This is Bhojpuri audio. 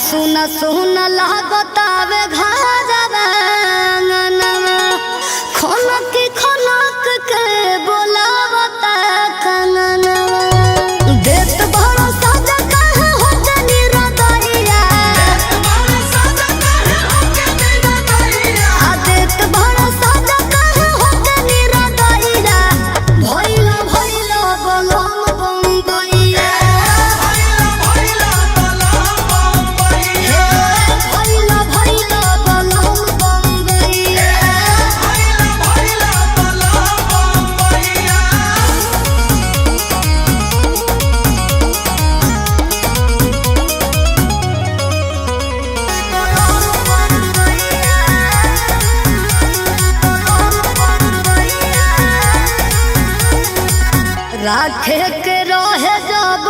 सुना सुना लागतावे घरवा खनक खनक के बोलावता कंगनवा देत भरोसा जगह हो जनी रदैया देत भरोसा जगह हो जनी रदैया भइलो भइलो बलम बम्बैया भइलो भइलो बलम बम्बैया राखे के रहे जब